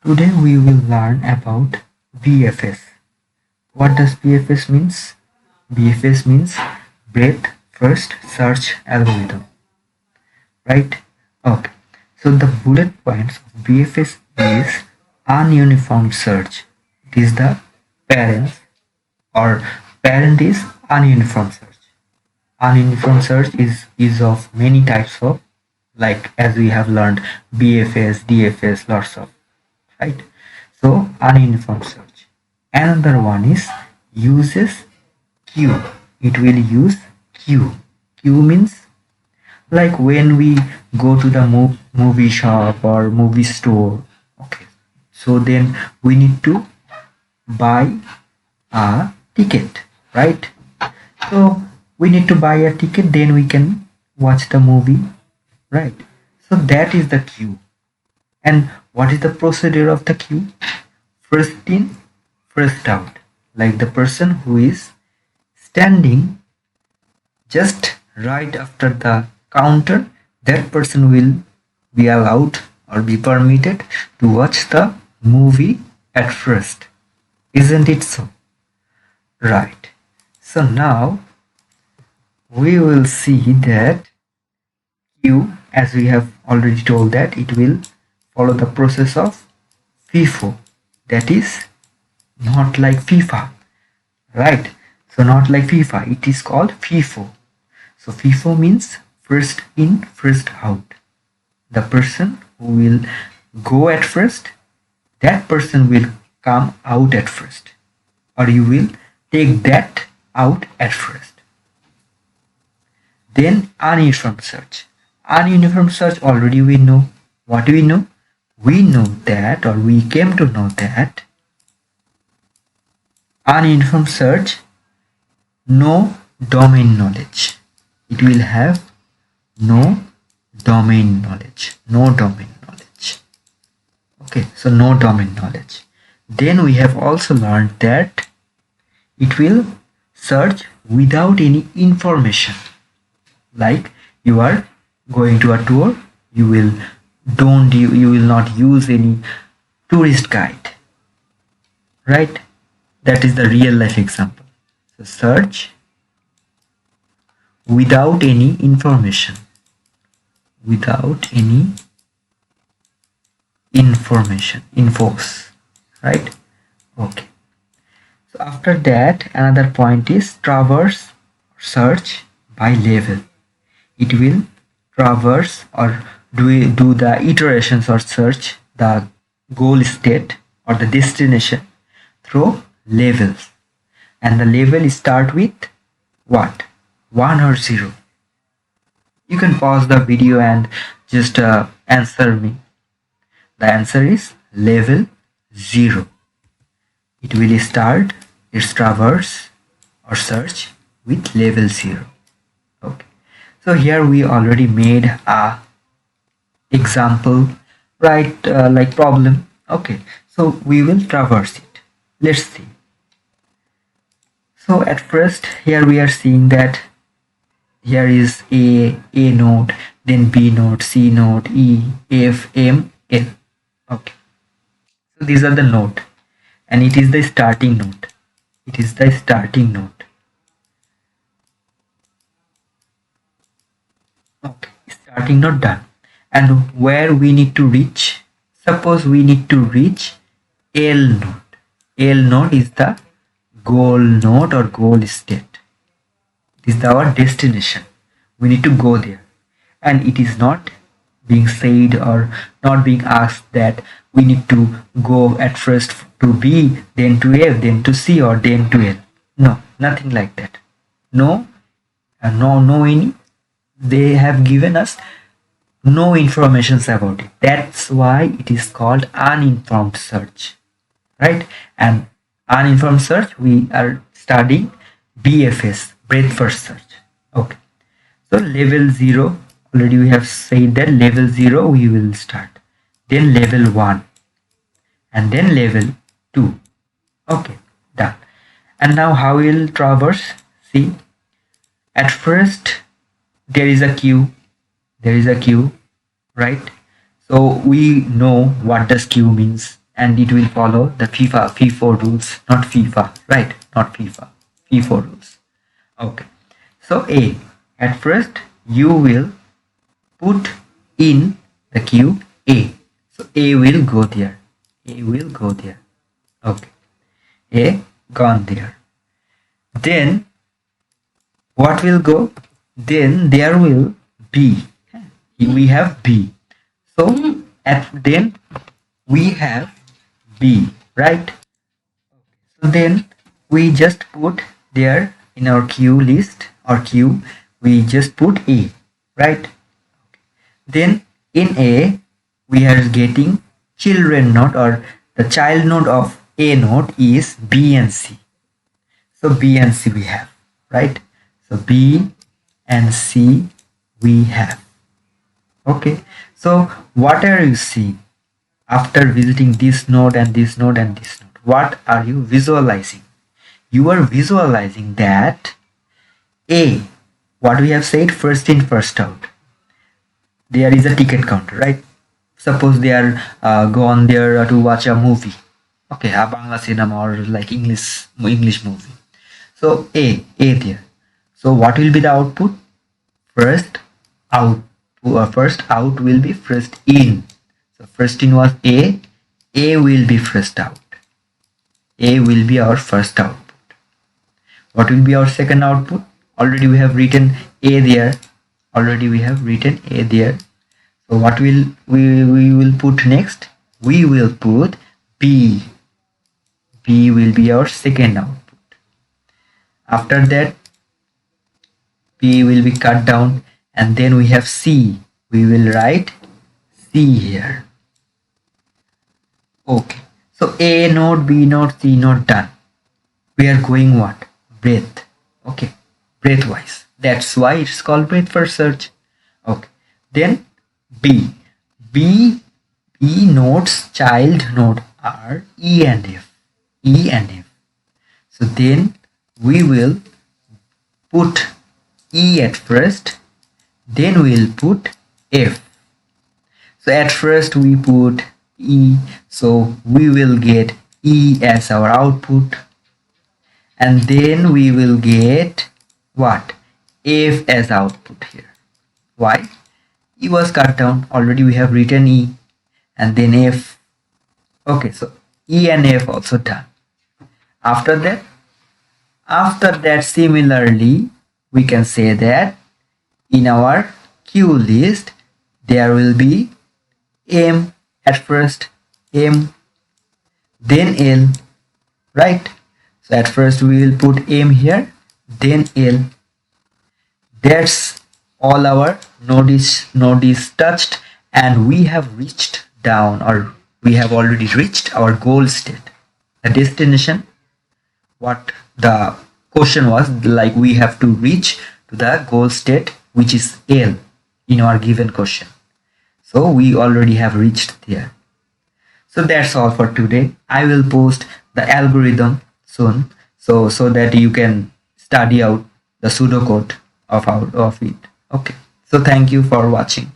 Today we will learn about BFS. What does BFS means? BFS means breadth first search algorithm, right? Okay. So the bullet points of BFS is ununiform search. It is the parents or parent is ununiform search. Ununiform search is of many types of, like as we have learned, BFS, DFS, lots of, right? So ununiform search. Another one is uses queue. It will use queue. Queue means like when we go to the movie shop or movie store. Okay. So then we need to buy a ticket, right? So we need to buy a ticket, then we can watch the movie, right? So that is the queue. And what is the procedure of the queue? First in, first out. Like the person who is standing just right after the counter, that person will be allowed or be permitted to watch the movie at first. Isn't it so? Right. So now we will see that queue, as we have already told, that it will follow the process of FIFO, that is not like FIFA, right? So not like FIFA, it is called FIFO. So FIFO means first in, first out. The person who will go at first, that person will come out at first, or you will take that out at first. Then ununiform search. Ununiform search already we know. What do we know? We know that, or we came to know that ununiform search, no domain knowledge. It will have no domain knowledge. No domain knowledge. Okay, so no domain knowledge. Then we have also learned that it will search without any information. Like you are going to a tour, you will not use any tourist guide, right? That is the real life example. So search without any information, infos, right? Okay. So after that, another point is traverse search by level. It will traverse or do the iterations or search the goal state or the destination through levels. And the level start with what? 1 or 0. You can pause the video and just answer me. The answer is level 0. It will start its traverse or search with level 0. Okay. So here we already made a example, right? Like problem. Okay. So we will traverse it. Let's see. So at first here we are seeing that here is A node, then B node, C node, E, F, M, L. Okay. So these are the node, and it is the starting node. It is the starting node. Okay, starting node done. And where we need to reach? Suppose we need to reach L node. L node is the goal node or goal state. It is our destination. We need to go there. And it is not being said or not being asked that we need to go at first to B, then to F, then to C, or then to L. No, nothing like that. No, no any. They have given us no information about it. That's why it is called uninformed search, right? And uninformed search, we are studying BFS, breadth first search. Okay. So level 0, already we have said that level 0 we will start. Then level 1. And then level 2. Okay, done. And now how we will traverse? See, at first there is a queue. Right? So we know what does queue means, and it will follow the FIFO rules, not FIFA, right? Not FIFA, FIFO rules. Okay. So A, at first you will put in the queue A. So A will go there. A will go there. Okay. A gone there. Then what will go? Then there will B. We have B. So then we have B, right? So then we just put there in our queue list or queue, we just put A, right? Then in A, we are getting children node, or the child node of A node is B and C. So B and C we have, right? So B and C we have. Okay. So what are you seeing after visiting this node and this node and this node? What are you visualizing? You are visualizing that A, what we have said, first in, first out. There is a ticket counter, right? Suppose they are gone there to watch a movie. Okay, a Bangla cinema or like English movie. So A there. So what will be the output? First out. First out will be first in. So first in was A. A will be first out. A will be our first output. What will be our second output? Already we have written A there. So what will we will put next? We will put B. B will be our second output. After that, B will be cut down, and then we have C. We will write C here. Okay. So A node, B node, C node done. We are going what? Breadth. Okay. Breadth wise. That's why it's called breadth first search. Okay. Then B. B nodes, child node are E and F. E and F. So then we will put E at first, then we'll put F. So at first we put E, so we will get E as our output, and then we will get what? F as output here. Why? E was cut down, already we have written E, and then F. Okay, so E and F also done. After that similarly we can say that in our queue list there will be M at first, M, then L, right? So at first we will put M here, then L. That's all our node is touched, and we have reached down, or we have already reached our goal state, the destination. What the question was, like we have to reach to the goal state, which is L in our given question. So we already have reached there. So that's all for today. I will post the algorithm soon, so that you can study out the pseudocode of it. Okay. So thank you for watching.